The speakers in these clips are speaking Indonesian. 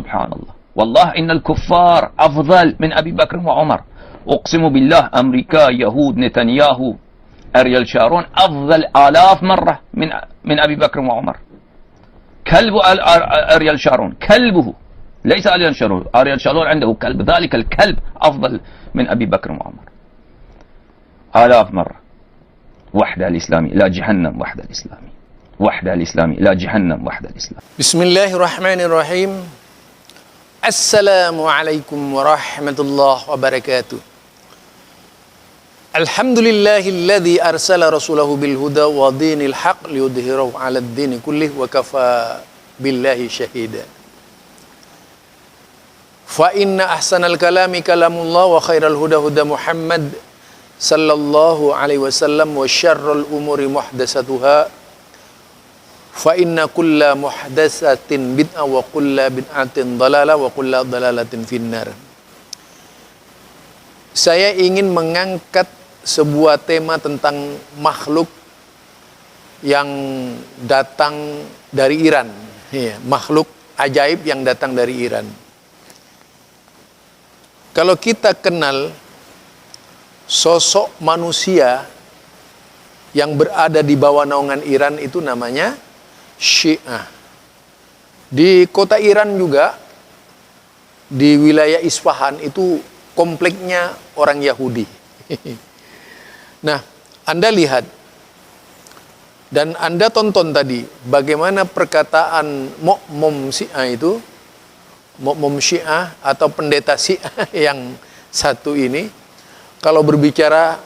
Subhanallah. Wallah innal kuffar afdal min Abi Bakr wa Umar. أقسم بالله أمريكا يهود نتنياهو أريال شارون أفضل آلاف مرة من أبي بكر وعمر. كلب أريال شارون كلبه ليس أريال شارون. أريال شارون عنده كلب، ذلك الكلب أفضل من أبي بكر وعمر آلاف مرة. وحدة الإسلامي إلى جهنم، وحدة الإسلامي، وحدة الإسلامي إلى جهنم، وحدة الإسلام. بسم الله الرحمن الرحيم. السلام عليكم ورحمة الله وبركاته. Alhamdulillahilladzi arsala rasulahu bil huda wa dinil haq liyudhhirahu 'alad dini kullih wa kafa billahi syahida. Fa inna ahsanal kalami kalamullah wa khairal huda huda Muhammad sallallahu alaihi wasallam wa syarrul umuri muhdatsatuha fa inna kulla muhdatsatin bid'ah wa kulla bid'atin dhalalah wa kulla dhalalatin finnar. Saya ingin mengangkat sebuah tema tentang makhluk yang datang dari Iran. Ya, makhluk ajaib yang datang dari Iran. Kalau kita kenal sosok manusia yang berada di bawah naungan Iran itu namanya Syiah. Di kota Iran juga, di wilayah Isfahan itu kompleknya orang Yahudi. Nah, Anda lihat dan Anda tonton tadi bagaimana perkataan Mu'mum Syiah itu, Mu'mum Syiah atau pendeta Syiah yang satu ini, kalau berbicara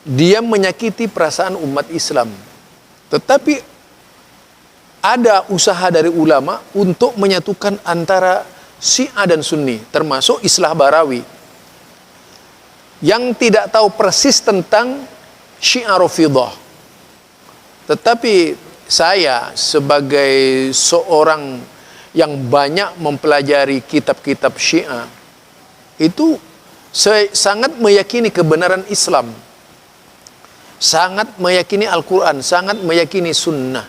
dia menyakiti perasaan umat Islam. Tetapi ada usaha dari ulama untuk menyatukan antara Syiah dan Sunni, termasuk Islah Barawi, yang tidak tahu persis tentang Syiah Rafidhah. Tetapi saya sebagai seorang yang banyak mempelajari kitab-kitab Syiah, itu saya sangat meyakini kebenaran Islam, sangat meyakini Al-Quran, sangat meyakini Sunnah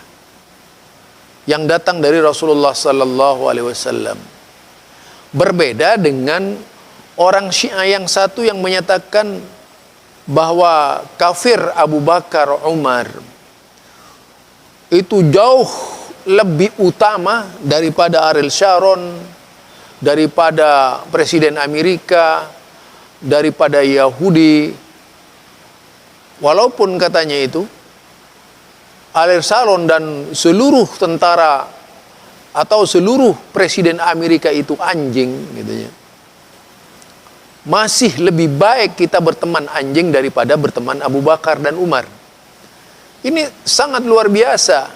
yang datang dari Rasulullah Sallallahu Alaihi Wasallam. Berbeda dengan orang Syiah yang satu yang menyatakan bahwa kafir Abu Bakar Umar itu jauh lebih utama daripada Ariel Sharon, daripada Presiden Amerika, daripada Yahudi. Walaupun katanya itu Ariel Sharon dan seluruh tentara atau seluruh Presiden Amerika itu anjing gitu ya. Masih lebih baik kita berteman anjing daripada berteman Abu Bakar dan Umar. Ini sangat luar biasa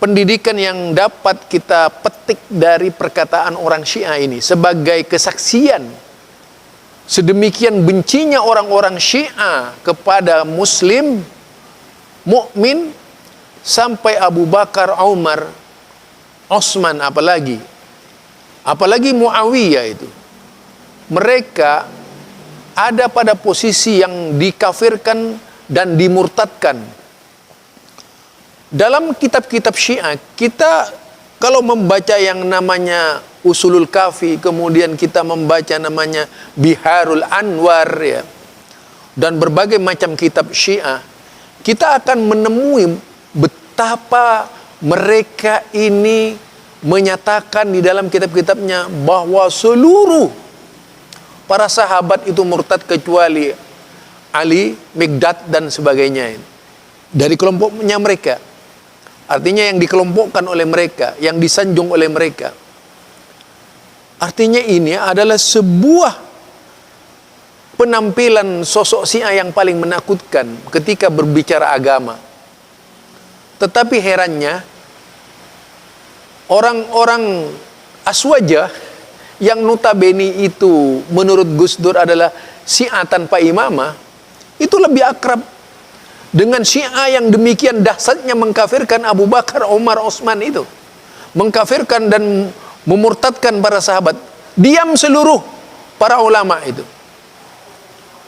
pendidikan yang dapat kita petik dari perkataan orang Syiah ini sebagai kesaksian sedemikian bencinya orang-orang Syiah kepada Muslim, mukmin, sampai Abu Bakar, Umar, Utsman, apalagi Muawiyah itu. Mereka ada pada posisi yang dikafirkan dan dimurtadkan. Dalam kitab-kitab Syiah, kita kalau membaca yang namanya Usulul Kafi, kemudian kita membaca namanya Biharul Anwar ya, dan berbagai macam kitab Syiah, kita akan menemui betapa mereka ini menyatakan di dalam kitab-kitabnya bahwa seluruh para sahabat itu murtad kecuali Ali, Mikdad dan sebagainya. Dari kelompoknya mereka. Artinya yang dikelompokkan oleh mereka, yang disanjung oleh mereka. Artinya ini adalah sebuah penampilan sosok Syiah yang paling menakutkan ketika berbicara agama. Tetapi herannya, orang-orang Aswajah yang notabene itu menurut Gus Dur adalah Syiah tanpa imamah, itu lebih akrab dengan Syiah yang demikian dahsyatnya mengkafirkan Abu Bakar, Umar, Utsman itu, mengkafirkan dan memurtadkan para sahabat. Diam seluruh para ulama itu.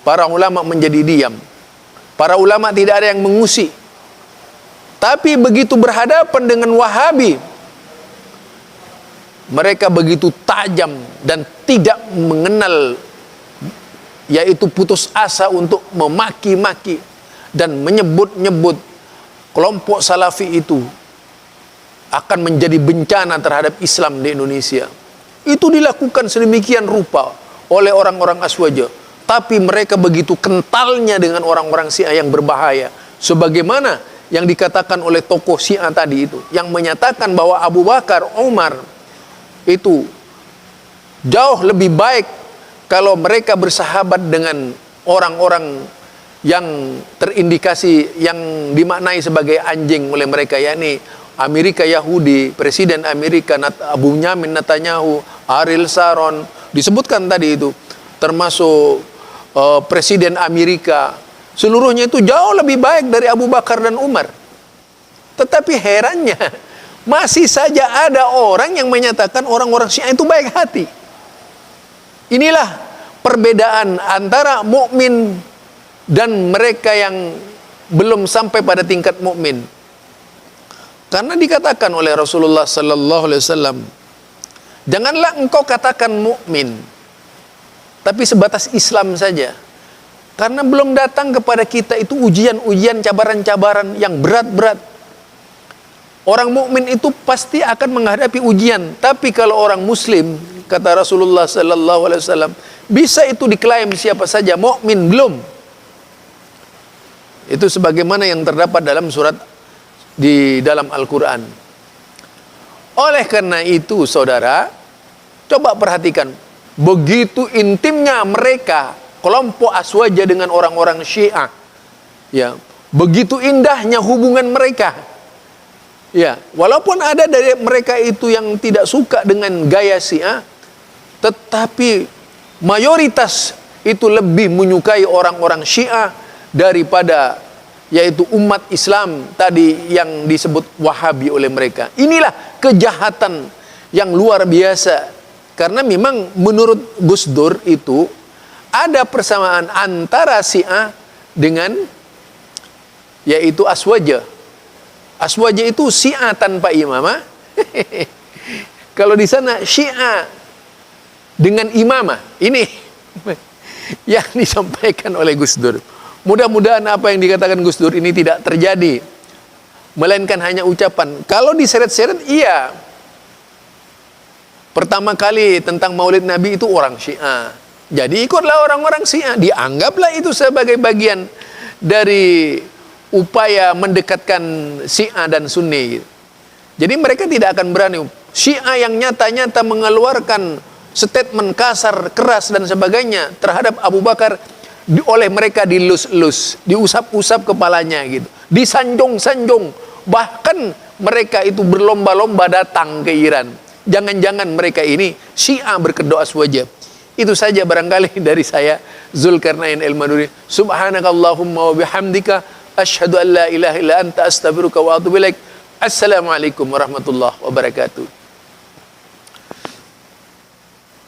Para ulama menjadi diam. Para ulama tidak ada yang mengusik. Tapi begitu berhadapan dengan Wahabi, mereka begitu tajam dan tidak mengenal, yaitu putus asa untuk memaki-maki dan menyebut-nyebut kelompok salafi itu akan menjadi bencana terhadap Islam di Indonesia. Itu dilakukan sedemikian rupa oleh orang-orang Aswaja, tapi mereka begitu kentalnya dengan orang-orang Syiah yang berbahaya, sebagaimana yang dikatakan oleh tokoh Syiah tadi itu, yang menyatakan bahwa Abu Bakar, Umar itu jauh lebih baik kalau mereka bersahabat dengan orang-orang yang terindikasi, yang dimaknai sebagai anjing oleh mereka, yakni Amerika Yahudi, Presiden Amerika Abu Nyamin Netanyahu, Ariel Sharon, disebutkan tadi itu, termasuk Presiden Amerika, seluruhnya itu jauh lebih baik dari Abu Bakar dan Umar. Tetapi herannya, masih saja ada orang yang menyatakan orang-orang Syiah itu baik hati. Inilah perbedaan antara mukmin dan mereka yang belum sampai pada tingkat mukmin. Karena dikatakan oleh Rasulullah sallallahu alaihi wasallam, janganlah engkau katakan mukmin, tapi sebatas Islam saja. Karena belum datang kepada kita itu ujian-ujian, cabaran-cabaran yang berat-berat. Orang mukmin itu pasti akan menghadapi ujian, tapi kalau orang muslim, kata Rasulullah sallallahu alaihi wasallam, bisa itu diklaim siapa saja, mukmin belum. Itu sebagaimana yang terdapat dalam surat di dalam Al-Qur'an. Oleh karena itu, saudara, coba perhatikan begitu intimnya mereka kelompok Aswaja dengan orang-orang Syiah. Ya, begitu indahnya hubungan mereka. Ya, walaupun ada dari mereka itu yang tidak suka dengan gaya Syiah, tetapi mayoritas itu lebih menyukai orang-orang Syiah daripada yaitu umat Islam tadi yang disebut Wahabi oleh mereka. Inilah kejahatan yang luar biasa. Karena memang menurut Gus Dur itu ada persamaan antara Syiah dengan yaitu Aswaja. Aswaja itu Syiah tanpa imamah. Kalau di sana Syiah dengan imamah. Ini yang disampaikan oleh Gus Dur. Mudah-mudahan apa yang dikatakan Gus Dur ini tidak terjadi, melainkan hanya ucapan. Kalau diseret-seret, iya. Pertama kali tentang Maulid Nabi itu orang Syiah. Jadi ikutlah orang-orang Syiah. Dianggaplah itu sebagai bagian dari upaya mendekatkan Syiah dan Sunni. Jadi mereka tidak akan berani. Syiah yang nyata-nyata mengeluarkan statement kasar, keras dan sebagainya terhadap Abu Bakar, oleh mereka dilus-lus, diusap-usap kepalanya gitu, disanjung-sanjung. Bahkan mereka itu berlomba-lomba datang ke Iran. Jangan-jangan mereka ini Syiah berkedok Aswaja. Itu saja barangkali dari saya, Zulkarnain Al-Maduri. Subhanakallahumma wa bihamdika asyhadu an la ilaha illa anta astaghfiruka wa atubu ilaik. Assalamualaikum warahmatullahi wabarakatuh.